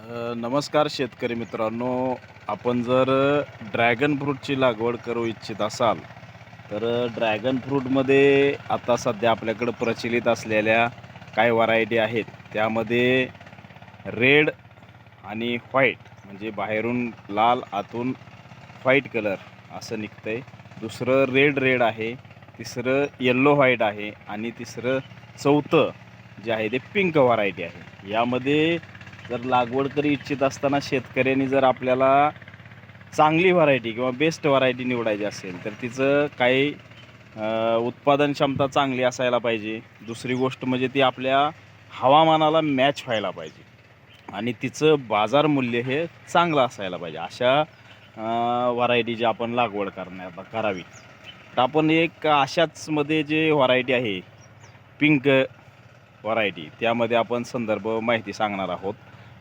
नमस्कार शेतकरी मित्रांनो. आपण जर ड्रॅगन फ्रूटची लागवड करू इच्छित असाल तर ड्रॅगन फ्रूटमध्ये आता सध्या आपल्याकडे प्रचलित असलेल्या काही व्हरायटी आहेत. त्यामध्ये रेड आणि व्हाईट, म्हणजे बाहेरून लाल आतून व्हाईट कलर असं निघतंय. दुसरं रेड आहे, तिसरं येल्लो व्हाईट आहे आणि तिसरं चौथं जे आहे ते पिंक व्हरायटी आहे. यामध्ये जर लागवड करी इच्छित असताना शेतकऱ्यांनी जर आपल्याला चांगली व्हरायटी किंवा बेस्ट व्हरायटी निवडायची असेल तर तिचं काही उत्पादन क्षमता चांगली असायला पाहिजे. दुसरी गोष्ट म्हणजे ती आपल्या हवामानाला मॅच व्हायला पाहिजे आणि तिचं बाजार मूल्य हे चांगलं असायला पाहिजे. अशा व्हरायटीची आपण लागवड करावी. तर आपण एक अशाचमध्ये जे व्हरायटी आहे पिंक व्हरायटी, त्यामध्ये आपण संदर्भ माहिती सांगणार आहोत.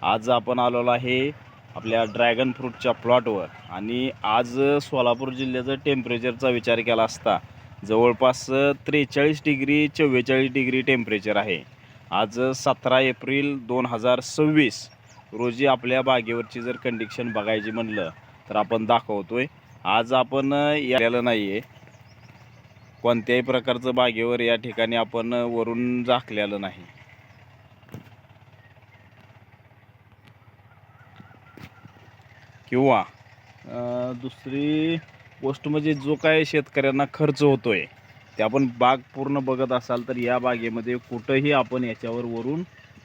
आज आपण आलेलो आहे आपल्या ड्रॅगन फ्रूटच्या प्लॉटवर आणि आज सोलापूर जिल्ह्याचं टेम्परेचरचा विचार केला असता जवळपास 43 डिग्री 44 डिग्री टेम्परेचर आहे. आज 17 एप्रिल 2026 रोजी आपल्या बागेवरची जर कंडिशन बघायची म्हणलं तर आपण दाखवतोय. आज आपण यायला नाही आहे, कोणत्याही प्रकारचं बागेवर या ठिकाणी आपण वरून झाकलेलं नाही. किंवा दुसरी गोष्ट म्हणजे जो काय शेतकऱ्यांना खर्च होतोय ते आपण बाग पूर्ण बघत असाल तर या बागेमध्ये कुठंही आपण याच्यावर वरून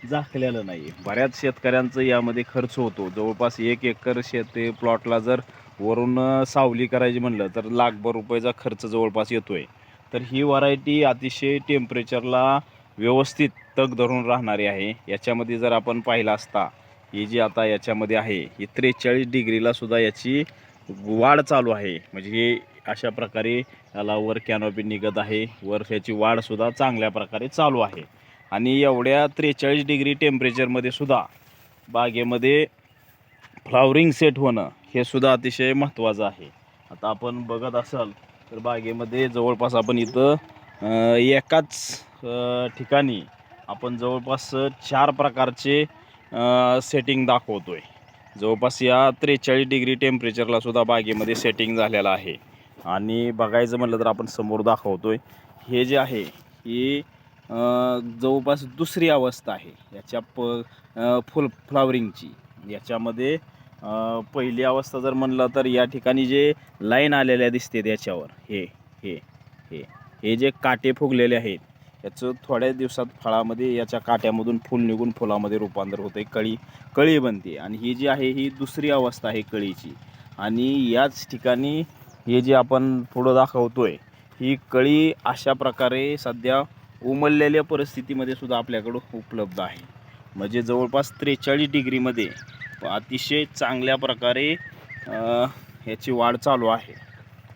झाकलेलं नाही. बऱ्याच शेतकऱ्यांचं यामध्ये खर्च होतो. जवळपास 1 एकर शेती प्लॉटला जर वरून सावली करायची म्हणलं तर लाखभर रुपयाचा खर्च जवळपास येतोय. तर ही व्हरायटी अतिशय टेम्परेचरला व्यवस्थित तग धरून राहणारी आहे. याच्यामध्ये जर आपण पाहिलं असता ही जी आता याच्यामध्ये आहे ही 43 डिग्रीला सुद्धा याची वाढ चालू आहे. म्हणजे हे अशा प्रकारे याला वर कॅनोपी निघत आहे, वर याची वाढसुद्धा चांगल्या प्रकारे चालू आहे. आणि एवढ्या 43 डिग्री टेम्परेचरमध्ये सुद्धा बागेमध्ये फ्लावरिंग सेट होणं हे सुद्धा अतिशय महत्त्वाचं आहे. आता आपण बघत असाल तर बागेमध्ये जवळपास आपण इथं एकाच ठिकाणी आपण जवळपास 4 प्रकारचे सेटिंग दाखवतोय. जवळपास या 43 डिग्री टेम्परेचरला सुद्धा बागेमध्ये सेटिंग झालेलं आहे. आणि बघायचं म्हटलं तर आपण समोर दाखवतोय हे जे आहे ही जवळपास दुसरी अवस्था आहे याच्या फुल फ्लावरिंगची. याच्यामध्ये पहिली अवस्था जर म्हणलं तर या ठिकाणी जे लाईन आलेल्या दिसते त्याच्यावर हे हे हे हे जे काटे फुगलेले आहेत याचं थोड्या दिवसात फळामध्ये याच्या काट्यामधून फूल निघून फुलामध्ये रूपांतर होते, कळी बनते. आणि ही जी आहे ही दुसरी अवस्था आहे कळीची. आणि याच ठिकाणी हे जे आपण पुढं दाखवतोय ही कळी अशा प्रकारे सध्या उमललेल्या परिस्थितीमध्ये सुद्धा आपल्याकडं उपलब्ध आहे. म्हणजे जवळपास 43 डिग्रीमध्ये अतिशय चांगल्या प्रकारे याची वाढ चालू आहे.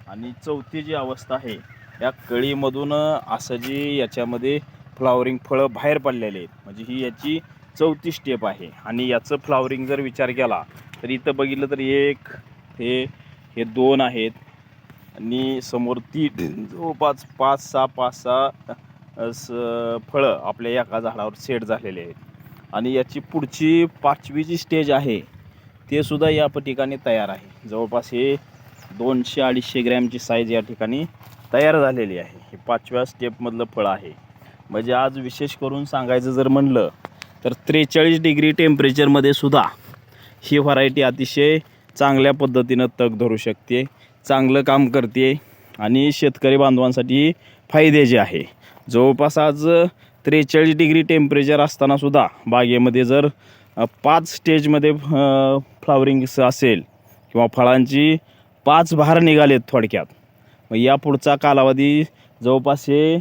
आणि चौथी जी अवस्था आहे या कळीमधून असं जी याच्यामध्ये फ्लावरिंग फळं बाहेर पडलेले आहेत, म्हणजे ही याची चौथी स्टेप आहे. आणि याचं फ्लावरिंग जर विचार केला तर इथं बघितलं तर एक हे 2 आहेत आणि समोर 3 जवळपास 5-6 फळं आपल्या एका झाडावर सेट झालेले आहेत. आणि याची पुढची 5वी जी स्टेज आहे ते सुद्धा या ठिकाणी तयार आहे. जवळपास हे 200-250 ग्रॅमची साईज या ठिकाणी तयार झालेली आहे. हे 5व्या स्टेपमधलं फळ आहे. म्हणजे आज विशेष करून सांगायचं जर म्हणलं तर 43 डिग्री टेम्परेचरमध्ये सुद्धा ही व्हरायटी अतिशय चांगल्या पद्धतीनं तग धरू शकते, चांगलं काम करते आणि शेतकरी बांधवांसाठी फायद्याचे आहे. जवळपास आज 43 डिग्री टेम्परेचर असतानासुद्धा बागेमध्ये जर 5 स्टेजमध्ये फ्लावरिंग असेल किंवा फळांची 5 बहार निघालेत थोडक्यात, मग या पुढचा कालावधी जवळपास हे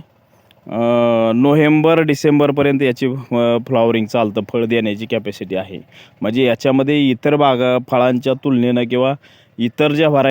नोव्हेंबर-डिसेंबरपर्यंत याची फ्लावरिंग चालतं, फळ देण्याची कॅपॅसिटी आहे. म्हणजे याच्यामध्ये इतर फळांच्या तुलनेनं किंवा इतर ज्या व्हरायटी